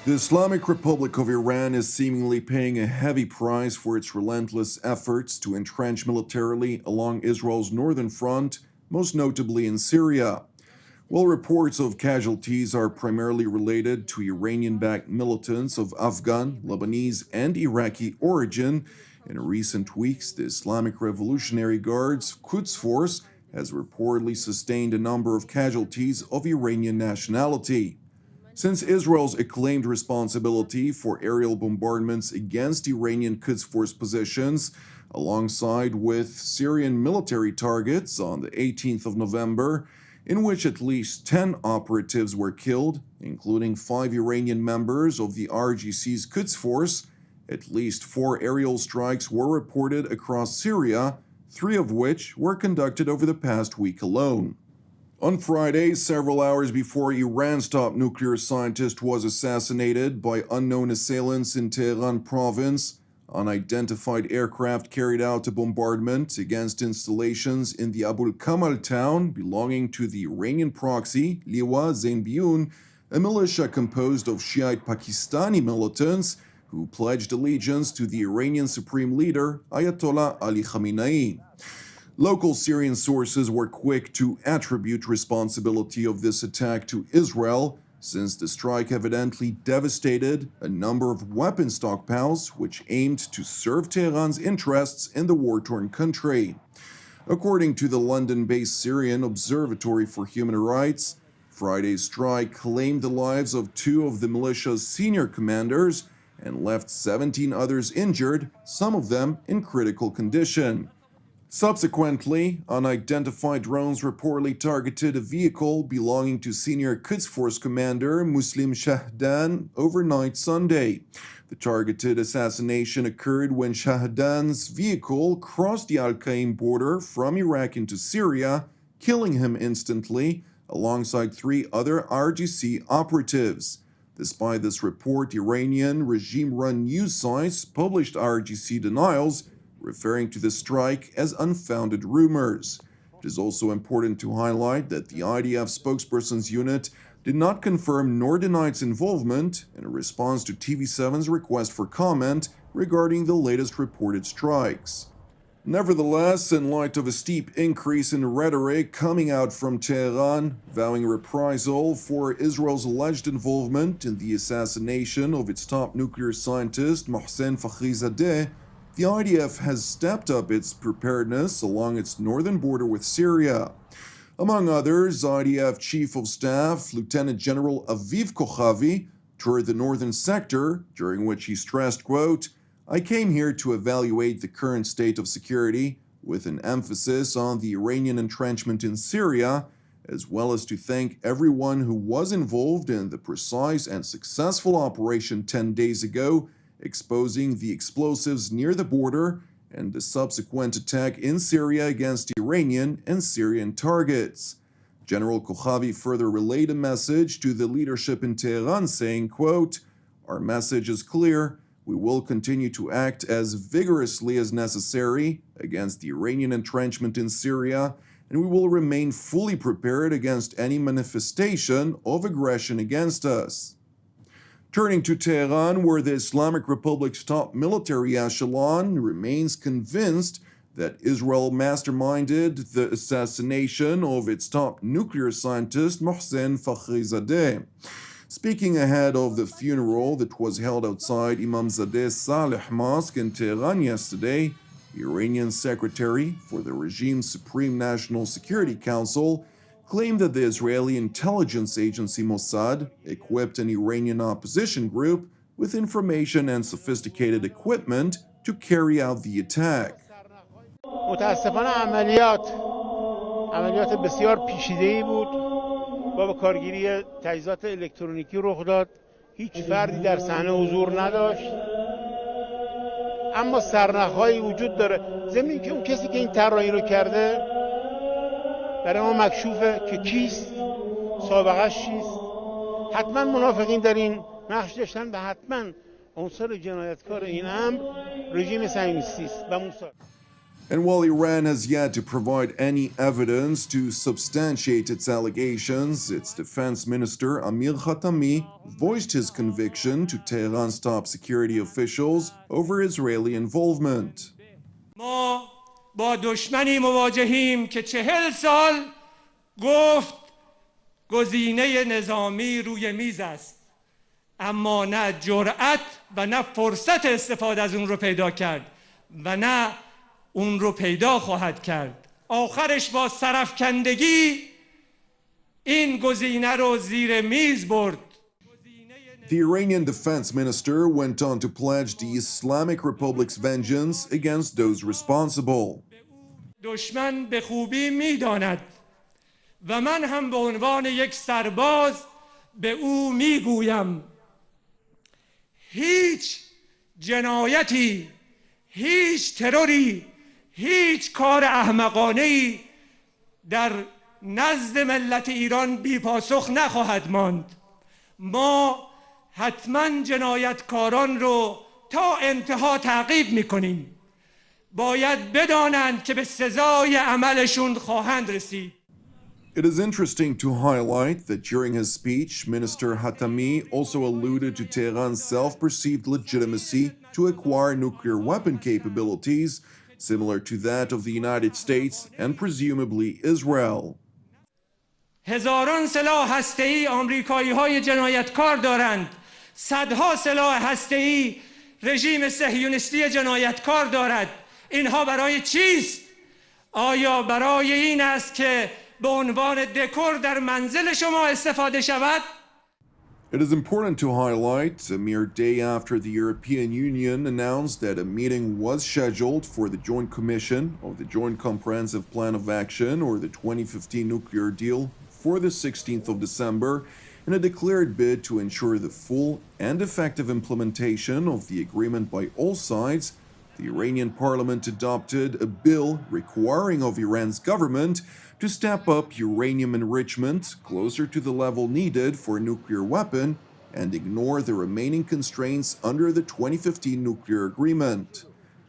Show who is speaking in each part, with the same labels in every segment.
Speaker 1: The Islamic Republic of Iran is seemingly paying a heavy price for its relentless efforts to entrench militarily along Israel's northern front, most notably in Syria. While reports of casualties are primarily related to Iranian-backed militants of Afghan, Lebanese, and Iraqi origin, in recent weeks the Islamic Revolutionary Guard's Quds Force has reportedly sustained a number of casualties of Iranian nationality. Since Israel's acclaimed responsibility for aerial bombardments against Iranian Quds Force positions, alongside with Syrian military targets on the 18th of November, in which at least 10 operatives were killed, including 5 Iranian members of the RGC's Quds Force, at least 4 aerial strikes were reported across Syria, 3 of which were conducted over the past week alone. On Friday, several hours before Iran's top nuclear scientist was assassinated by unknown assailants in Tehran province, unidentified aircraft carried out a bombardment against installations in the Abu al-Kamal town belonging to the Iranian proxy Liwa Zainbiyun, a militia composed of Shiite Pakistani militants who pledged allegiance to the Iranian supreme leader Ayatollah Ali Khamenei. Local Syrian sources were quick to attribute responsibility of this attack to Israel, since the strike evidently devastated a number of weapon stockpiles which aimed to serve Tehran's interests in the war-torn country. According to the London-based Syrian Observatory for Human Rights, Friday's strike claimed the lives of 2 of the militia's senior commanders and left 17 others injured, some of them in critical condition. Subsequently, unidentified drones reportedly targeted a vehicle belonging to senior Quds Force commander Muslim Shahdan overnight Sunday. The targeted assassination occurred when Shahdan's vehicle crossed the Al-Qaim border from Iraq into Syria, killing him instantly, alongside 3 other RGC operatives. Despite this report, Iranian regime-run news sites published RGC denials, referring to the strike as unfounded rumors. It is also important to highlight that the IDF spokesperson's unit did not confirm nor deny its involvement in a response to TV7's request for comment regarding the latest reported strikes. Nevertheless, in light of a steep increase in rhetoric coming out from Tehran, vowing reprisal for Israel's alleged involvement in the assassination of its top nuclear scientist Mohsen Fakhrizadeh, the IDF has stepped up its preparedness along its northern border with Syria. Among others, IDF Chief of Staff Lieutenant General Aviv Kochavi toured the northern sector, during which he stressed, quote, "I came here to evaluate the current state of security, with an emphasis on the Iranian entrenchment in Syria, as well as to thank everyone who was involved in the precise and successful operation 10 days ago, exposing the explosives near the border and the subsequent attack in Syria against Iranian and Syrian targets." General Kochavi further relayed a message to the leadership in Tehran saying, quote, "Our message is clear. We will continue to act as vigorously as necessary against the Iranian entrenchment in Syria, and we will remain fully prepared against any manifestation of aggression against us." Turning to Tehran, where the Islamic Republic's top military echelon remains convinced that Israel masterminded the assassination of its top nuclear scientist Mohsen Fakhrizadeh. Speaking ahead of the funeral that was held outside Imamzadeh Saleh Mosque in Tehran yesterday, the Iranian Secretary for the regime's Supreme National Security Council claimed that the Israeli intelligence agency Mossad equipped an Iranian opposition group with information and sophisticated equipment to carry out the attack.
Speaker 2: متاسفانه عملیات بسیار پیچیده‌ای بود با کارگیری تجهیزات الکترونیکی رخ داد. هیچ فردی در صحنه حضور نداشت، اما سرنخ‌هایی وجود داره ضمن اینکه اون کسی که این طراحی رو کرده برای ما مکشوفه که کیست، سابقه‌اش چیست. حتما منافقین در این نقش داشتن و حتما عنصر جنایتکار این امر رژیم صهیونیستی است و موساد.
Speaker 1: And while Iran has yet to provide any evidence to substantiate its allegations, its defense minister Amir Khatami voiced his conviction to Tehran's top security officials over Israeli involvement.
Speaker 3: ما با دشمنی مواجهیم که 40 سال گفت گزینه نظامی روی میز است، اما نه جرأت و نه فرصت استفاده از اون رو پیدا کرد و نه اون رو پیدا خواهد کرد. آخرش با سرفکندگی این گزینه رو زیر میز برد.
Speaker 1: The Iranian defense minister went on to pledge the Islamic Republic's vengeance against those responsible.
Speaker 3: دشمن به خوبی می‌داند و من هم به عنوان یک سرباز به او میگویم هیچ جنایتی، هیچ تروری، هیچ کار احمقانه‌ای در نزد ملت ایران بی پاسخ نخواهد ماند. ما حتما جنایتکاران رو تا انتها تعقیب میکنیم. باید بدانند که به سزای عملشون خواهند رسید.
Speaker 1: It is interesting to highlight that during his speech, Minister Hatami also alluded to Tehran's self-perceived legitimacy to acquire nuclear weapon capabilities similar to that of the United States and presumably Israel.
Speaker 3: هزاران سلاح هسته‌ای آمریکایی‌های جنایتکار دارند. صدها سلاح هسته‌ای رژیم صهیونیستی جنایتکار دارد. اینها برای چیست؟ آیا برای این است که به عنوان دکور در منزل شما استفاده شود؟
Speaker 1: It is important to highlight, a mere day after the European Union announced that a meeting was scheduled for the Joint Commission of the Joint Comprehensive Plan of Action, or the 2015 nuclear deal, for the 16th of December, in a declared bid to ensure the full and effective implementation of the agreement by all sides, the Iranian parliament adopted a bill requiring of Iran's government to step up uranium enrichment closer to the level needed for a nuclear weapon and ignore the remaining constraints under the 2015 nuclear agreement.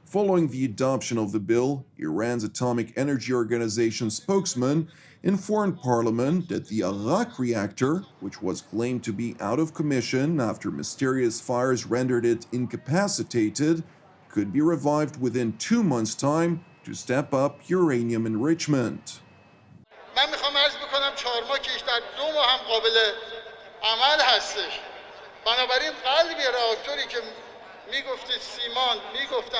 Speaker 1: Following the adoption of the bill, Iran's Atomic Energy Organization spokesman informed parliament that the Arak reactor, which was claimed to be out of commission after mysterious fires rendered it incapacitated, could be revived within 2 months' time to step up uranium enrichment.
Speaker 4: من میخوام عرض بکنم 4 ماه که در 2 ماه هم قابل عمل هستش. بنابراین قلب راکتوری که میگفتید سیمان میگفتن